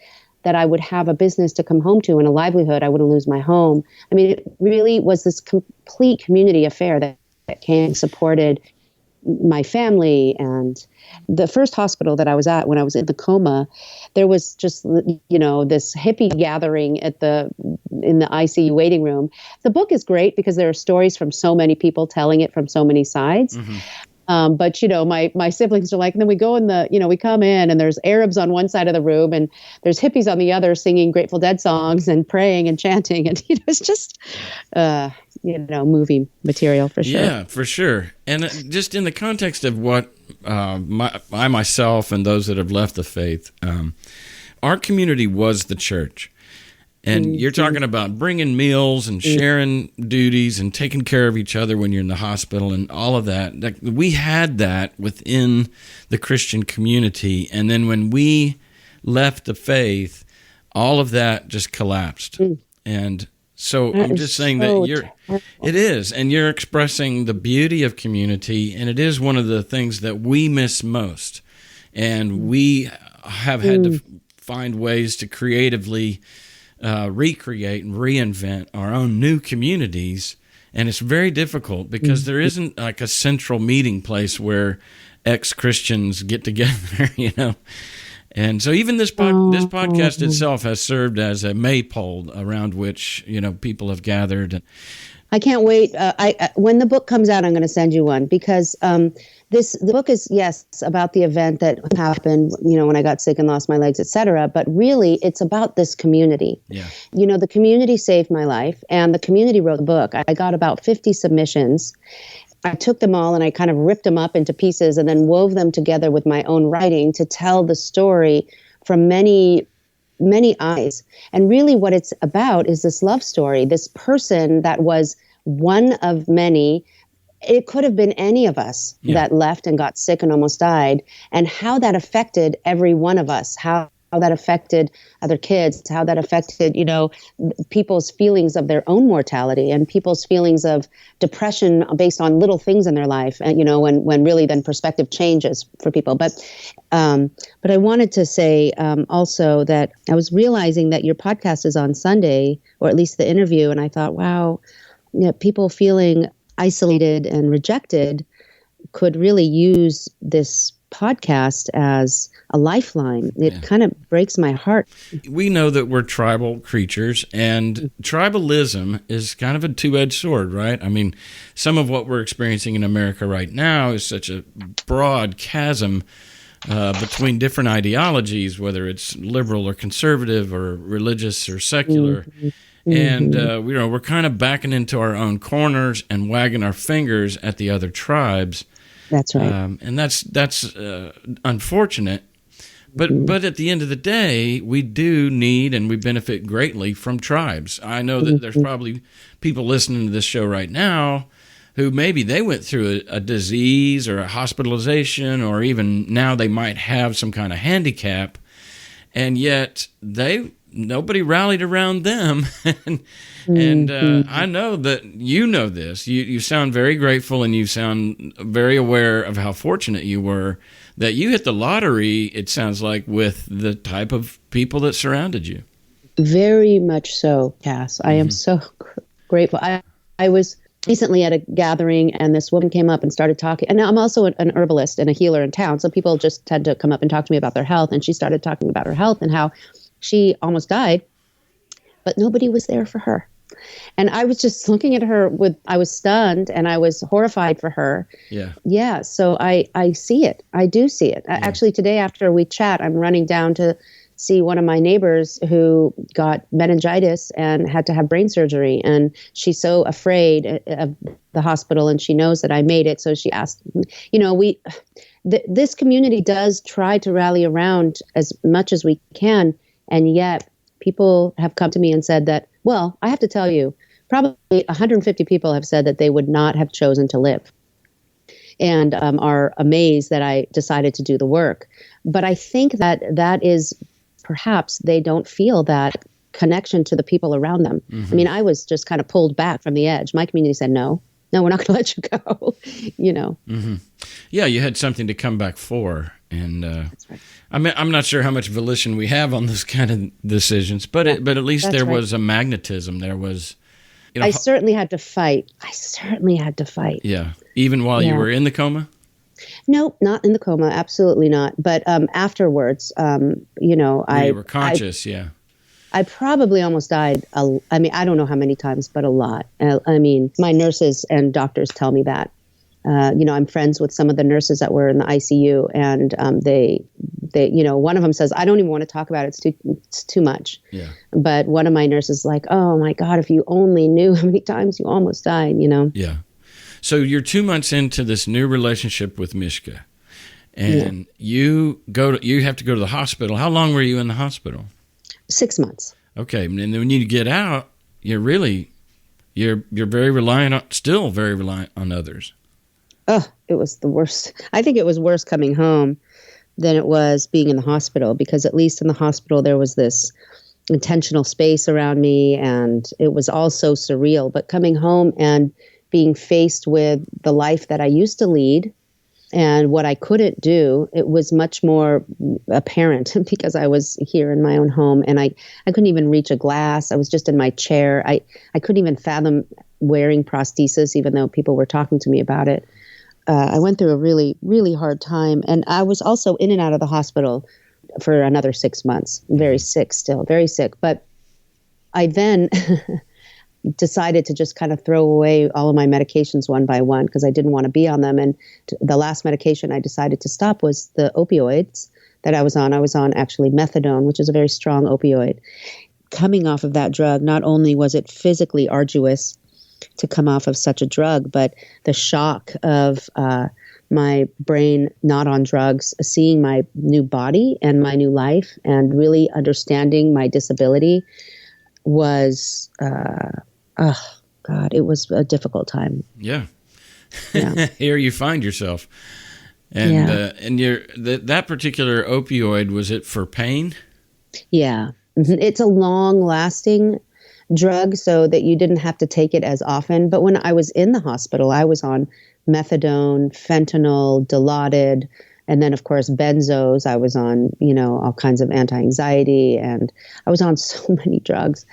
that I would have a business to come home to and a livelihood. I wouldn't lose my home. I mean, it really was this complete community affair that came and supported my family. And the first hospital that I was at when I was in the coma, there was just, this hippie gathering in the ICU waiting room. The book is great because there are stories from so many people telling it from so many sides. Mm-hmm. But, my siblings are like, and then we go we come in and there's Arabs on one side of the room and there's hippies on the other singing Grateful Dead songs and praying and chanting. And, it's just, movie material for sure. Yeah, for sure. And just in the context of what I myself and those that have left the faith, our community was the church. And you're talking about bringing meals and sharing duties and taking care of each other when you're in the hospital and all of that. We had that within the Christian community. And then when we left the faith, all of that just collapsed. And So I'm just saying that it is, and you're expressing the beauty of community, and it is one of the things that we miss most. And we have had to find ways to creatively recreate and reinvent our own new communities. And it's very difficult because there isn't like a central meeting place where ex-Christians get together, you know. And so even this podcast itself has served as a maypole around which, you know, people have gathered. I can't wait. When the book comes out, I'm going to send you one because the book is, yes, about the event that happened, you know, when I got sick and lost my legs, et cetera. But really, it's about this community. Yeah. You know, the community saved my life, and the community wrote the book. I got about 50 submissions. I took them all and I kind of ripped them up into pieces and then wove them together with my own writing to tell the story from many eyes. And really what it's about is this love story, this person that was one of many. It could have been any of us that left and got sick and almost died, and how that affected every one of us, how that affected other kids, how that affected, you know, people's feelings of their own mortality and people's feelings of depression based on little things in their life, and, you know, when really then perspective changes for people. But I wanted to say also that I was realizing that your podcast is on Sunday, or at least the interview, and I thought, wow, you know, people feeling isolated and rejected could really use this podcast as a lifeline. It kind of breaks my heart. We know that we're tribal creatures, and tribalism is kind of a two-edged sword, right? I mean, some of what we're experiencing in America right now is such a broad chasm between different ideologies, whether it's liberal or conservative or religious or secular. And we're kind of backing into our own corners and wagging our fingers at the other tribes. That's right. And that's unfortunate. But at the end of the day, we do need and we benefit greatly from tribes. I know that there's probably people listening to this show right now who maybe they went through a disease or a hospitalization, or even now they might have some kind of handicap, and yet nobody rallied around them. and I know that you know this. You sound very grateful, and you sound very aware of how fortunate you were that you hit the lottery, it sounds like, with the type of people that surrounded you. Very much so, Cass. I am so grateful. I was recently at a gathering, and this woman came up and started talking. And I'm also an herbalist and a healer in town, so people just tend to come up and talk to me about their health. And she started talking about her health and how she almost died, but nobody was there for her. And I was just looking at her I was stunned, and I was horrified for her. Yeah. Yeah. So I see it. I do see it. Yeah. Actually, today after we chat, I'm running down to see one of my neighbors who got meningitis and had to have brain surgery. And she's so afraid of the hospital, and she knows that I made it. So she asked, you know, this community does try to rally around as much as we can. And yet people have come to me and said that, well, I have to tell you, probably 150 people have said that they would not have chosen to live, and are amazed that I decided to do the work. But I think that is perhaps they don't feel that connection to the people around them. I mean, I was just kind of pulled back from the edge. My community said, no, we're not going to let you go, you know. Yeah, you had something to come back for. And that's right. I mean, I'm not sure how much volition we have on those kind of decisions, but at least there was a magnetism. There was, you know, I certainly had to fight. Yeah, even while you were in the coma. No, not in the coma. Absolutely not. But afterwards, you know, you were conscious. I probably almost died. I mean, I don't know how many times, but a lot. I mean, my nurses and doctors tell me that. You know, I'm friends with some of the nurses that were in the ICU, and they, you know, one of them says, I don't even want to talk about it. It's too much. Yeah. But one of my nurses is like, oh my God, if you only knew how many times you almost died, you know? Yeah. So you're 2 months into this new relationship with Mishka, and you have to go to the hospital. How long were you in the hospital? 6 months. Okay. And then when you get out, you're very reliant still very reliant on others. Oh, it was the worst. I think it was worse coming home than it was being in the hospital, because at least in the hospital there was this intentional space around me, and it was all so surreal. But coming home and being faced with the life that I used to lead and what I couldn't do, it was much more apparent because I was here in my own home, and I couldn't even reach a glass. I was just in my chair. I couldn't even fathom wearing prosthesis, even though people were talking to me about it. I went through a really, really hard time, and I was also in and out of the hospital for another 6 months. Very sick still, very sick. But I then decided to just kind of throw away all of my medications one by one because I didn't want to be on them. And the last medication I decided to stop was the opioids that I was on. I was on actually methadone, which is a very strong opioid. Coming off of that drug, not only was it physically arduous to come off of such a drug, but the shock of my brain not on drugs, seeing my new body and my new life and really understanding my disability was, God, it was a difficult time. Yeah. Yeah. Here you find yourself. And and that particular opioid, was it for pain? Yeah. It's a long-lasting drug so that you didn't have to take it as often. But when I was in the hospital, I was on methadone, fentanyl, Dilaudid, and then, of course, benzos. I was on, all kinds of anti-anxiety, and I was on so many drugs.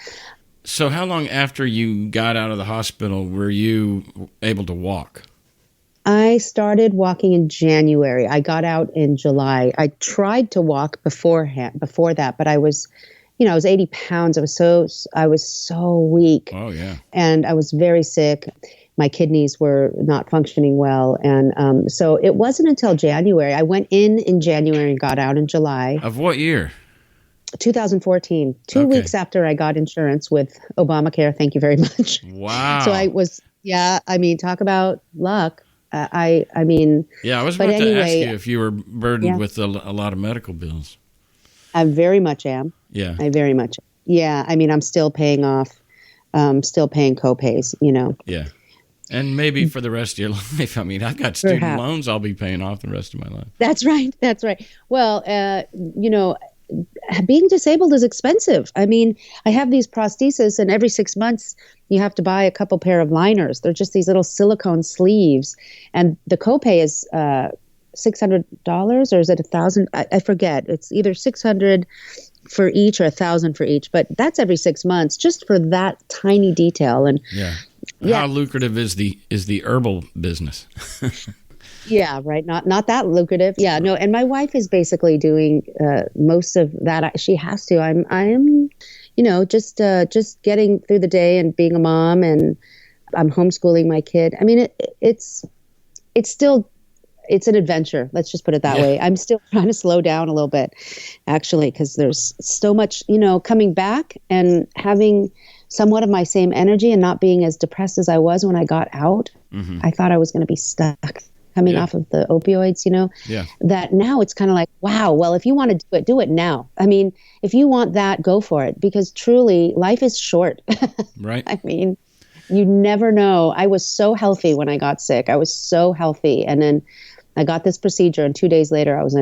So how long after you got out of the hospital were you able to walk? I started walking in January. I got out in July. I tried to walk before that, but I was 80 pounds. I was so weak. Oh, yeah. And I was very sick. My kidneys were not functioning well. And so it wasn't until January. I went in January and got out in July. Of what year? 2014. 2 weeks after I got insurance with Obamacare. Thank you very much. Wow. So I was, talk about luck. I was about to ask you if you were burdened with a lot of medical bills. I very much am. Yeah. I very much. Yeah. I mean, I'm still paying off, still paying co-pays, Yeah. And maybe for the rest of your life. I mean, I've got student loans I'll be paying off the rest of my life. That's right. That's right. Well, being disabled is expensive. I mean, I have these prostheses, and every 6 months you have to buy a couple pair of liners. They're just these little silicone sleeves, and the copay is $600, or is it $1,000? I forget. It's either $600 for each or $1,000 for each, but that's every 6 months just for that tiny detail. And how lucrative is the herbal business? Yeah, right. Not that lucrative. Yeah, no. And my wife is basically doing most of that. She has to. I'm, just getting through the day and being a mom, and I'm homeschooling my kid. I mean, it's an adventure. Let's just put it that way. I'm still trying to slow down a little bit, actually, because there's so much, coming back and having somewhat of my same energy and not being as depressed as I was when I got out. Mm-hmm. I thought I was going to be stuck coming off of the opioids, that now it's kind of like, wow, well, if you want to do it now. I mean, if you want that, go for it, because truly life is short. Right. I mean, you never know. I was so healthy when I got sick. I was so healthy. And then I got this procedure, and 2 days later I was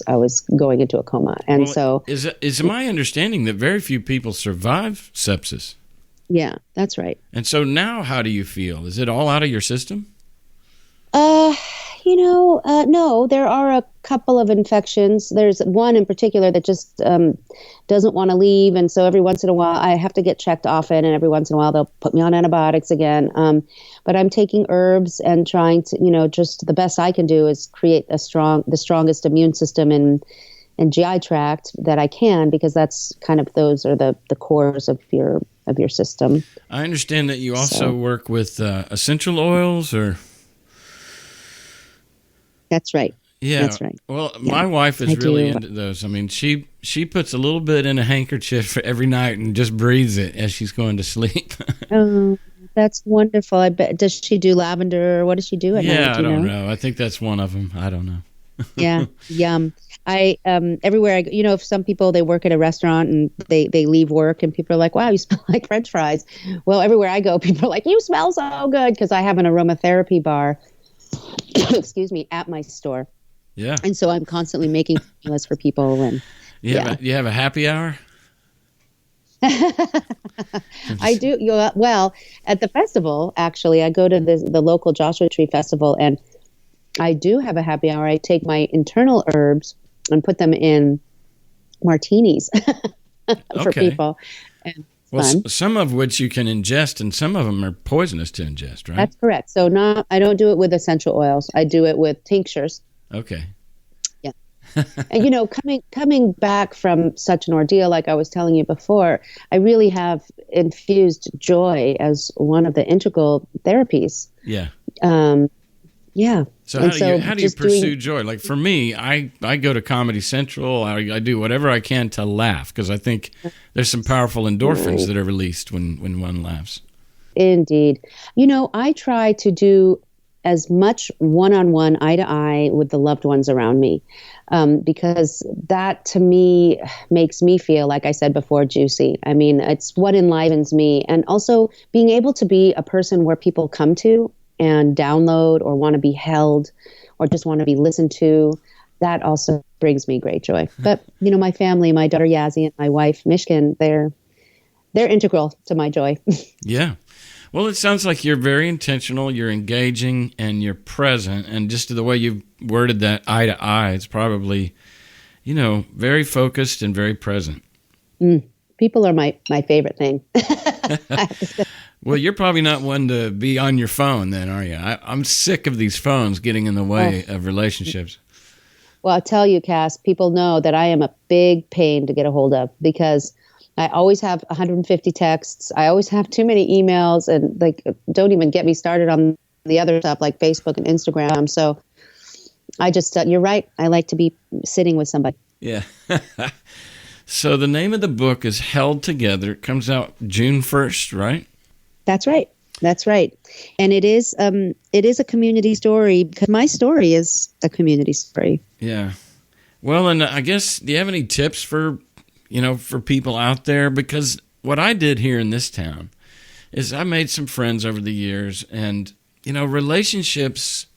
I was going into a coma. And so is my understanding that very few people survive sepsis. Yeah, that's right. And so now how do you feel? Is it all out of your system? No, there are a couple of infections. There's one in particular that just doesn't want to leave. And so every once in a while I have to get checked often, and every once in a while they'll put me on antibiotics again. But I'm taking herbs and trying to, just the best I can do is create the strongest immune system and GI tract that I can, because that's kind of, those are the cores of your system. I understand that you also work with essential oils, or... That's right. Yeah, that's right. Well, my wife is really into those. I mean, she puts a little bit in a handkerchief every night and just breathes it as she's going to sleep. Oh, that's wonderful. I bet. Does she do lavender, or what does she do at night? Yeah, I don't know. I think that's one of them. I don't know. Yeah, yum. I everywhere I go, if some people, they work at a restaurant and they leave work and people are like, wow, you smell like French fries. Well, everywhere I go, people are like, you smell so good, because I have an aromatherapy bar. Excuse me, at my store. Yeah. And so I'm constantly making formulas for people. And you have a happy hour? I do. Well, at the festival, actually, I go to the local Joshua Tree Festival, and I do have a happy hour. I take my internal herbs and put them in martinis for people. And some of which you can ingest, and some of them are poisonous to ingest, right? That's correct. So I don't do it with essential oils. I do it with tinctures. Okay. Yeah. And coming back from such an ordeal, like I was telling you before, I really have infused joy as one of the integral therapies. Yeah. Yeah. So how do you pursue joy? Like for me, I go to Comedy Central. I do whatever I can to laugh because I think there's some powerful endorphins that are released when one laughs. Indeed. I try to do as much one-on-one, eye-to-eye with the loved ones around me because that to me makes me feel, like I said before, juicy. I mean, it's what enlivens me. And also being able to be a person where people come to and download or want to be held or just want to be listened to, that also brings me great joy. But, my family, my daughter Yazzie and my wife Mishkin, they're integral to my joy. Yeah. Well, it sounds like you're very intentional, you're engaging, and you're present. And just the way you've worded that eye to eye, it's probably, very focused and very present. People are my favorite thing. Well, you're probably not one to be on your phone then, are you? I'm sick of these phones getting in the way of relationships. Well, I'll tell you, Cass, people know that I am a big pain to get a hold of because I always have 150 texts. I always have too many emails and don't even get me started on the other stuff like Facebook and Instagram. So I just, you're right. I like to be sitting with somebody. Yeah. So the name of the book is Held Together. It comes out June 1st, right? That's right. That's right. And it is a community story because my story is a community story. Yeah. Well, and I guess, do you have any tips for people out there? Because what I did here in this town is I made some friends over the years and, relationships,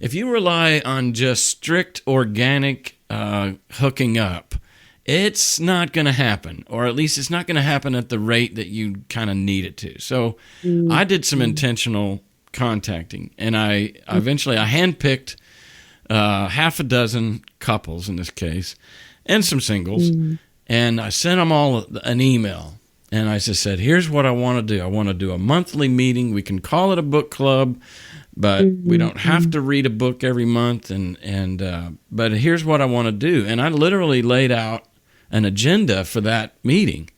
if you rely on just strict organic hooking up, it's not going to happen, or at least it's not going to happen at the rate that you kind of need it to. So I did some intentional contacting, and I eventually handpicked half a dozen couples in this case, and some singles, and I sent them all an email. And I just said, here's what I want to do. I want to do a monthly meeting. We can call it a book club, but we don't have to read a book every month. But here's what I want to do. And I literally laid out an agenda for that meeting.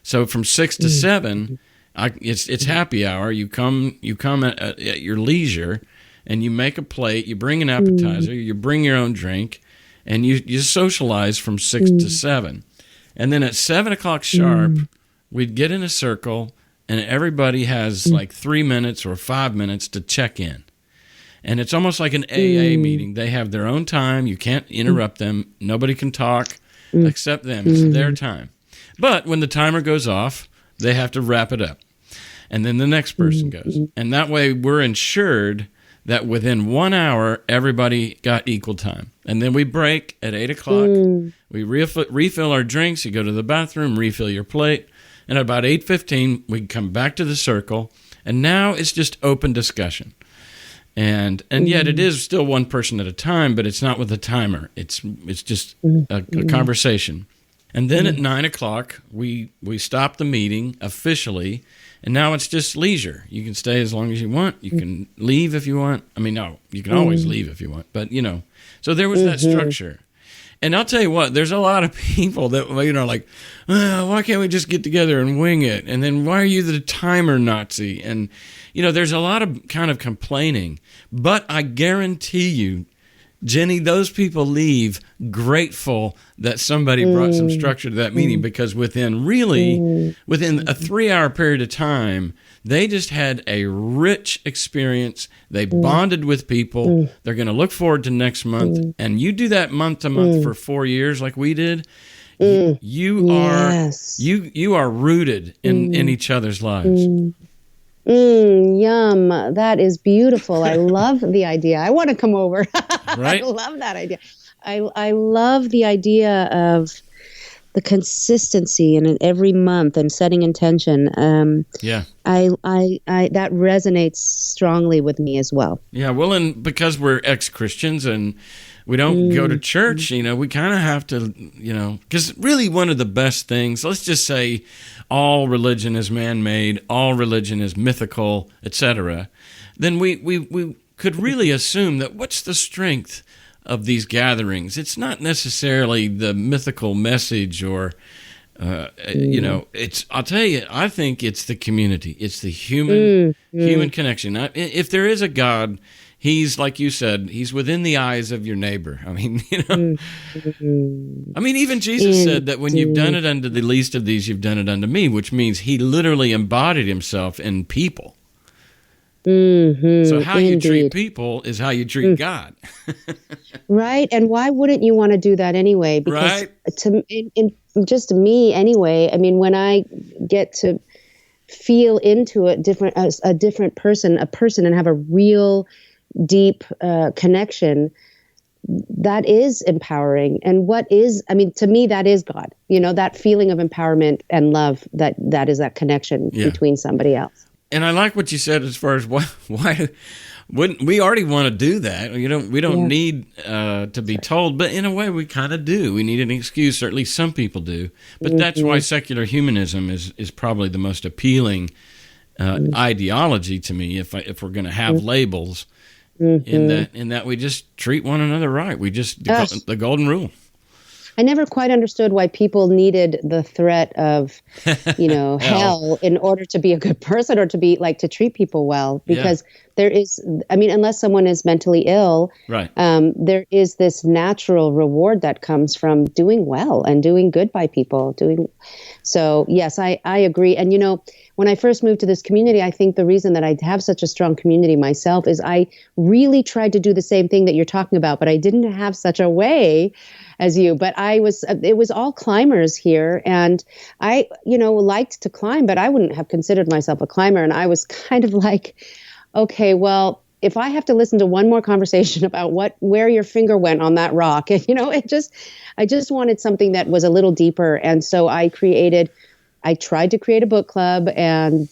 So from 6 to 7, it's happy hour. You come at your leisure, and you make a plate. You bring an appetizer. You bring your own drink, and you socialize from 6 to 7. And then at 7 o'clock sharp, we'd get in a circle, and everybody has like 3 minutes or 5 minutes to check in. And it's almost like an AA meeting. They have their own time. You can't interrupt them. Nobody can talk except them. It's their time. But when the timer goes off, they have to wrap it up. And then the next person goes. And that way we're ensured that within 1 hour, everybody got equal time. And then we break at 8 o'clock. We refill our drinks. You go to the bathroom, refill your plate. And at about 8:15, we come back to the circle. And now it's just open discussion. And yet it is still one person at a time, but it's not with a timer. It's just a conversation. And then at 9 o'clock, we stop the meeting officially, and now it's just leisure. You can stay as long as you want. You can leave if you want. I mean, no, you can always leave if you want. But, so there was that structure. And I'll tell you what, there's a lot of people that, like, why can't we just get together and wing it? And then why are you the timer Nazi? And, there's a lot of kind of complaining. But I guarantee you, Jenny, those people leave grateful that somebody brought some structure to that meeting because within a 3-hour period of time, they just had a rich experience. They bonded with people. They're going to look forward to next month. And you do that month to month for 4 years like we did. You are rooted in each other's lives. Yum. That is beautiful. I love the idea. I want to come over. Right? I love that idea. I love the idea of the consistency and every month and setting intention. I that resonates strongly with me as well. Yeah, well, and because we're ex-Christians and we don't go to church, we kind of have to, because really one of the best things, let's just say all religion is man-made, all religion is mythical, etc., then we could really assume that what's the strength of these gatherings? It's not necessarily the mythical message or, I'll tell you, I think it's the community. It's the human connection. If there is a God, he's, like you said, he's within the eyes of your neighbor. I mean, even Jesus said that when you've done it unto the least of these, you've done it unto me, which means he literally embodied himself in people. So how you treat people is how you treat God. Right. And why wouldn't you want to do that anyway? Because just me anyway, I mean, when I get to feel into a different person, and have a real deep connection, that is empowering. And to me, that is God, that feeling of empowerment and love, that is that connection between somebody else. And I like what you said as far as why wouldn't we already want to do that? We don't need to be told, but in a way we kind of do. We need an excuse, or at least some people do. But that's why secular humanism is probably the most appealing ideology to me. If we're going to have labels, in that we just treat one another right. We just the golden rule. I never quite understood why people needed the threat of, hell in order to be a good person or to treat people well. Because there is, unless someone is mentally ill, right. There is this natural reward that comes from doing well and doing good by people. So yes, I agree. And when I first moved to this community, I think the reason that I have such a strong community myself is I really tried to do the same thing that you're talking about, but I didn't have such a way as you. But it was all climbers here, and I, liked to climb, but I wouldn't have considered myself a climber. And I was kind of like, okay, well, if I have to listen to one more conversation about where your finger went on that rock, I just wanted something that was a little deeper. And so I tried to create a book club, and,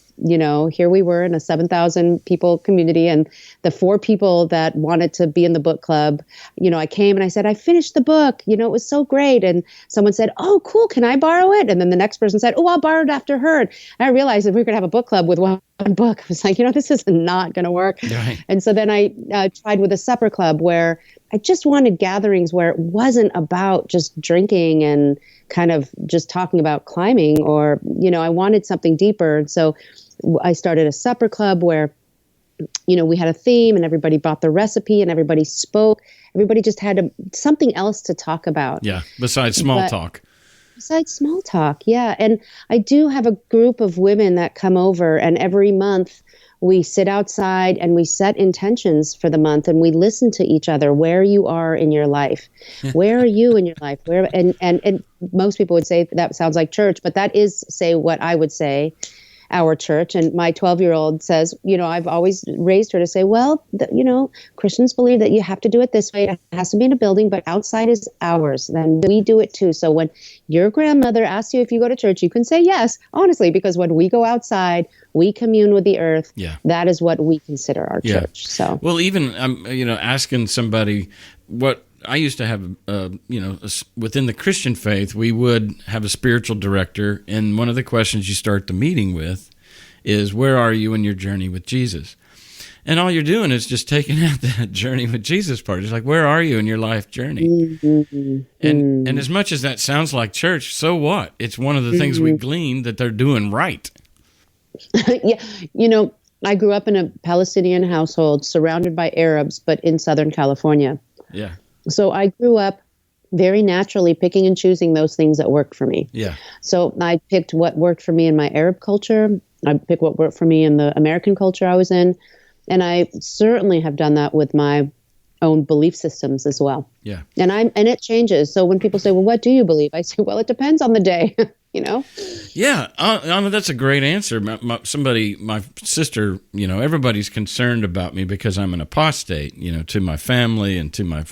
here we were in a 7,000 people community, and the 4 people that wanted to be in the book club, I came and I said, I finished the book, it was so great. And someone said, oh, cool, can I borrow it? And then the next person said, oh, I'll borrow it after her. And I realized that we were going to have a book club with one book. I was like, this is not going to work. Right. And so then I tried with a supper club, where I just wanted gatherings where it wasn't about just drinking and kind of just talking about climbing, or, I wanted something deeper. And so I started a supper club where, we had a theme and everybody bought the recipe and everybody spoke. Everybody just had something else to talk about. Yeah, besides small talk. Besides small talk, yeah. And I do have a group of women that come over, and every month we sit outside and we set intentions for the month, and we listen to each other, where you are in your life. Where are you in your life? And most people would say that sounds like church, but that is, what I would say, our church. And my 12-year-old says, I've always raised her to say, well, Christians believe that you have to do it this way. It has to be in a building, but outside is ours. Then we do it too. So when your grandmother asks you if you go to church, you can say yes, honestly, because when we go outside, we commune with the earth. Yeah. That is what we consider our church. So, well, even, asking somebody what I used to have, within the Christian faith, we would have a spiritual director, and one of the questions you start the meeting with is, where are you in your journey with Jesus? And all you're doing is just taking out that journey with Jesus part. It's like, where are you in your life journey? Mm-hmm. And as much as that sounds like church, so what? It's one of the things we glean that they're doing right. Yeah, I grew up in a Palestinian household surrounded by Arabs, but in Southern California. Yeah. So I grew up very naturally picking and choosing those things that worked for me. Yeah. So I picked what worked for me in my Arab culture. I picked what worked for me in the American culture I was in. And I certainly have done that with my own belief systems as well. Yeah. And it changes. So when people say, well, what do you believe? I say, well, it depends on the day, Yeah. Anna, that's a great answer. My sister, everybody's concerned about me because I'm an apostate, to my family and to my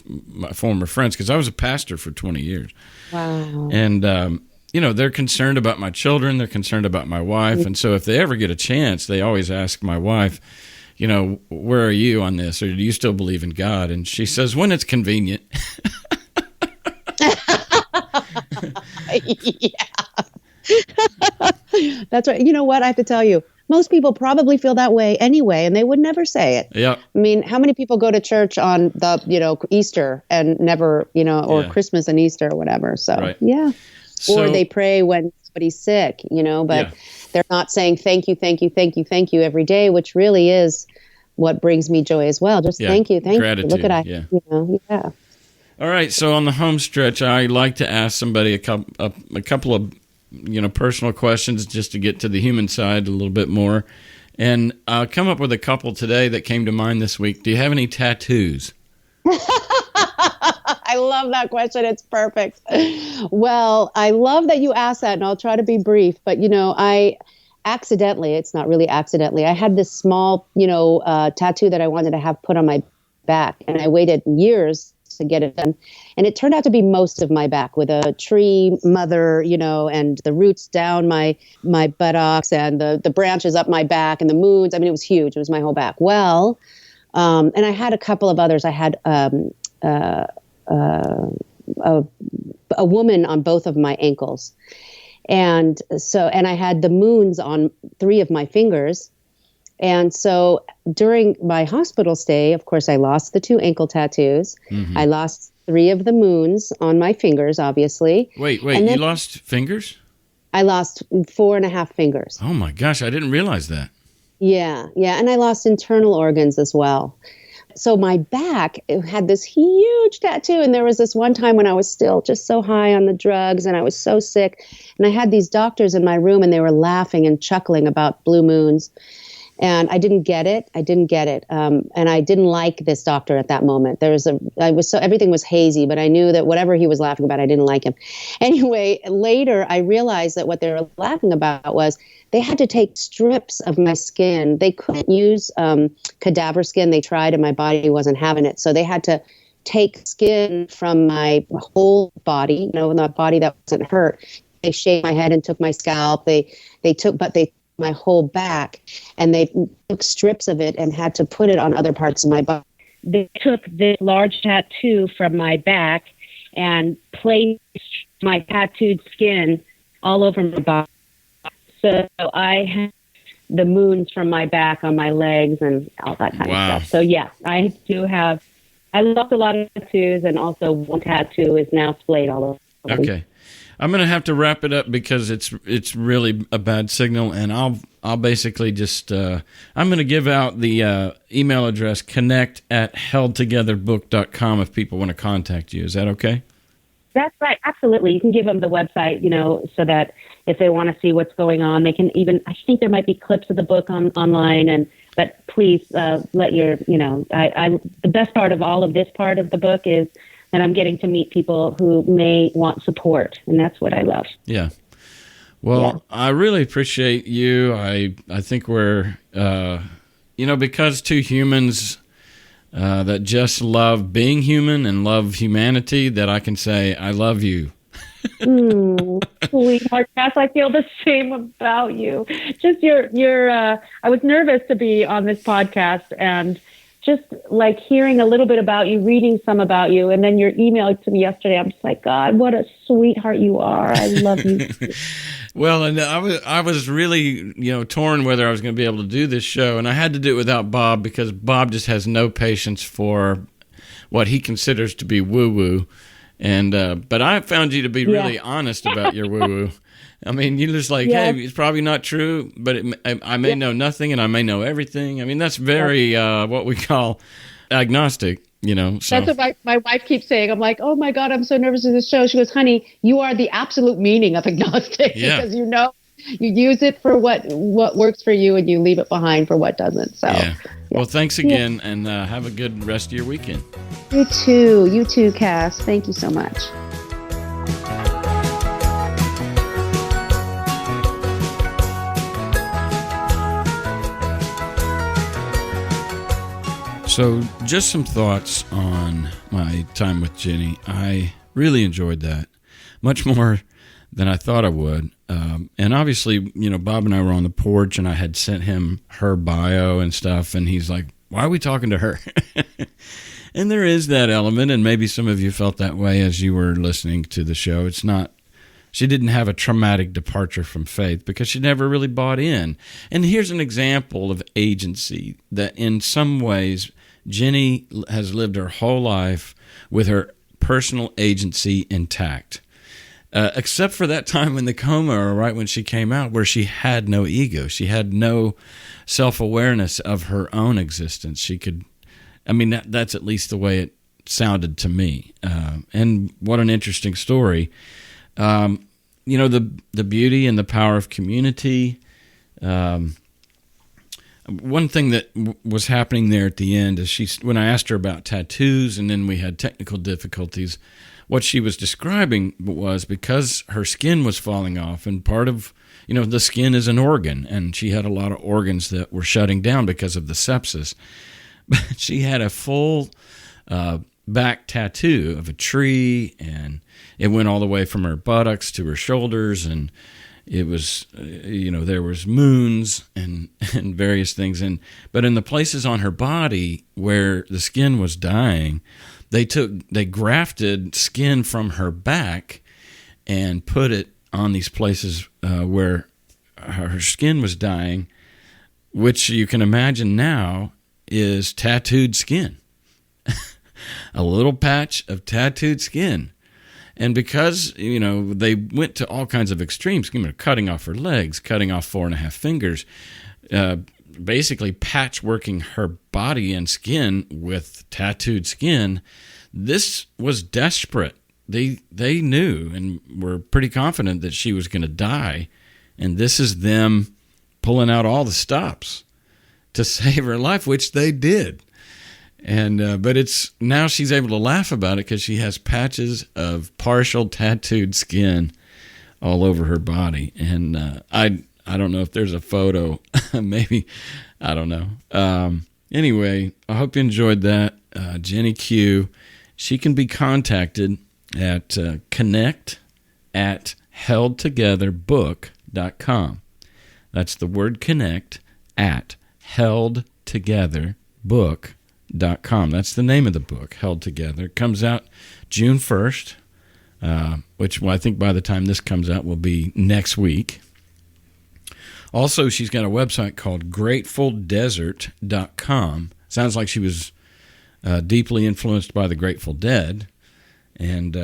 former friends, because I was a pastor for 20 years. Wow. And they're concerned about my children. They're concerned about my wife. And so if they ever get a chance, they always ask my wife, where are you on this? Or do you still believe in God? And she says, when it's convenient. That's right. You know what? I have to tell you, most people probably feel that way anyway, and they would never say it. Yeah. I mean, how many people go to church on the, Easter and never, or Christmas and Easter or whatever. So, right. Yeah. So, or they pray when somebody's sick, but they're not saying thank you, thank you, thank you, thank you every day, which really is what brings me joy as well. Just thank you, gratitude, you. Look at yeah. All right. So on the home stretch, I like to ask somebody a couple of personal questions just to get to the human side a little bit more. And I'll come up with a couple today that came to mind this week. Do you have any tattoos? I love that question. It's perfect. Well, I love that you asked that, and I'll try to be brief. But, I accidentally, it's not really accidentally, I had this small, tattoo that I wanted to have put on my back, and I waited years to get it done. And it turned out to be most of my back, with a tree mother, and the roots down my buttocks, and the branches up my back, and the moons. I mean, it was huge. It was my whole back. Well, and I had a couple of others. I had a woman on both of my ankles. And I had the moons on 3 of my fingers. And so during my hospital stay, of course, I lost the 2 ankle tattoos. Mm-hmm. I lost 3 of the moons on my fingers, obviously. Wait, you lost fingers? I lost 4.5 fingers. Oh my gosh, I didn't realize that. Yeah. And I lost internal organs as well. So my back, it had this huge tattoo. And there was this one time when I was still just so high on the drugs and I was so sick. And I had these doctors in my room and they were laughing and chuckling about blue moons. And I didn't get it. And I didn't like this doctor at that moment. Everything was hazy, but I knew that whatever he was laughing about, I didn't like him. Anyway, later I realized that what they were laughing about was they had to take strips of my skin. They couldn't use cadaver skin. They tried and my body wasn't having it. So they had to take skin from my whole body, the body that wasn't hurt. They shaved my head and took my scalp. They took my whole back, and they took strips of it and had to put it on other parts of my body. They took this large tattoo from my back and placed my tattooed skin all over my body. So I had the moons from my back on my legs and all that kind of stuff. So yeah, I lost a lot of tattoos, and also one tattoo is now splayed all over. Okay. I'm going to have to wrap it up because it's really a bad signal, and I'll basically just I'm going to give out the email address connect@heldtogetherbook.com if people want to contact you. Is that okay? That's right. Absolutely. You can give them the website, so that if they want to see what's going on, they can even, I think there might be clips of the book online, but please let your, the best part of all of this part of the book is that I'm getting to meet people who may want support, and that's what I love. Yeah. Well, I really appreciate you. I think we're, because 2 humans that just love being human and love humanity, that I can say, I love you. Sweetheart, Cass, I feel the same about you. Just I was nervous to be on this podcast, and just like hearing a little bit about you, reading some about you, and then your email to me yesterday, I'm just like, God, what a sweetheart you are. I love you. Well, and I was really, torn whether I was going to be able to do this show, and I had to do it without Bob because Bob just has no patience for what he considers to be woo-woo. And but I found you to be really honest about your woo-woo. I mean, you're just like, hey, it's probably not true, but I may know nothing and I may know everything. I mean, that's very what we call agnostic, So. That's what my wife keeps saying. I'm like, oh, my God, I'm so nervous with this show. She goes, honey, you are the absolute meaning of agnostic because you use it for what works for you and you leave it behind for what doesn't. So, Well, thanks again and have a good rest of your weekend. You too, Cass. Thank you so much. So just some thoughts on my time with Jenny. I really enjoyed that, much more than I thought I would. And obviously, Bob and I were on the porch, and I had sent him her bio and stuff, and he's like, why are we talking to her? And there is that element, and maybe some of you felt that way as you were listening to the show. She didn't have a traumatic departure from faith because she never really bought in. And here's an example of agency that in some ways Jenny has lived her whole life with her personal agency intact. Except for that time in the coma, or right when she came out, where she had no ego. She had no self-awareness of her own existence. That's at least the way it sounded to me. And what an interesting story. The beauty and the power of community. One thing that was happening there at the end is when I asked her about tattoos, and then we had technical difficulties, what she was describing was because her skin was falling off, and part of, the skin is an organ, and she had a lot of organs that were shutting down because of the sepsis. But she had a full back tattoo of a tree, and it went all the way from her buttocks to her shoulders, and it was, there was moons and various things. But in the places on her body where the skin was dying, they grafted skin from her back and put it on these places where her skin was dying, which you can imagine now is tattooed skin. A little patch of tattooed skin. And because, they went to all kinds of extremes, cutting off her legs, cutting off 4.5 fingers, basically patchworking her body and skin with tattooed skin. This was desperate. They knew and were pretty confident that she was going to die. And this is them pulling out all the stops to save her life, which they did. And but now she's able to laugh about it because she has patches of partial tattooed skin all over her body. And I don't know if there's a photo. Maybe, I don't know. Anyway, I hope you enjoyed that. Jenny Q. She can be contacted at connect@heldtogetherbook.com. That's the word connect at heldtogetherbook.com. That's the name of the book, Held Together. It comes out June 1st, which I think by the time this comes out will be next week. Also, she's got a website called GratefulDesert.com. Sounds like she was deeply influenced by the Grateful Dead, and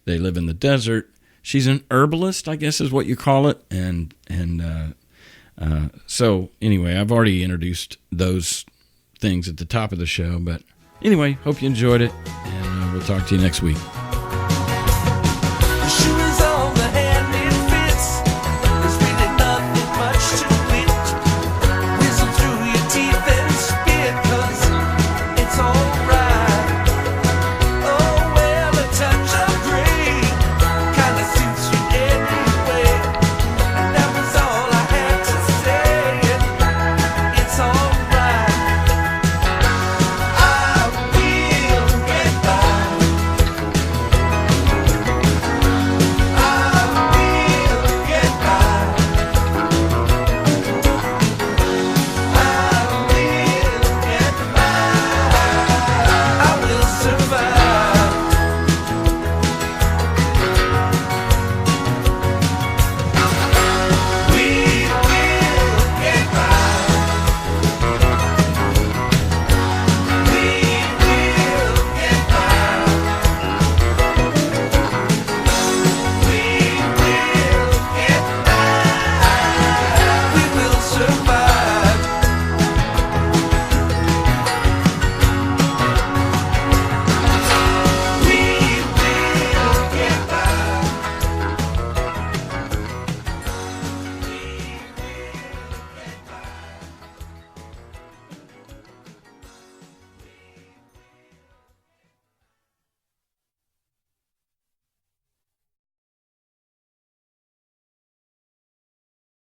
they live in the desert. She's an herbalist, I guess is what you call it, and so anyway, I've already introduced those things at the top of the show, but anyway, hope you enjoyed it, and we'll talk to you next week.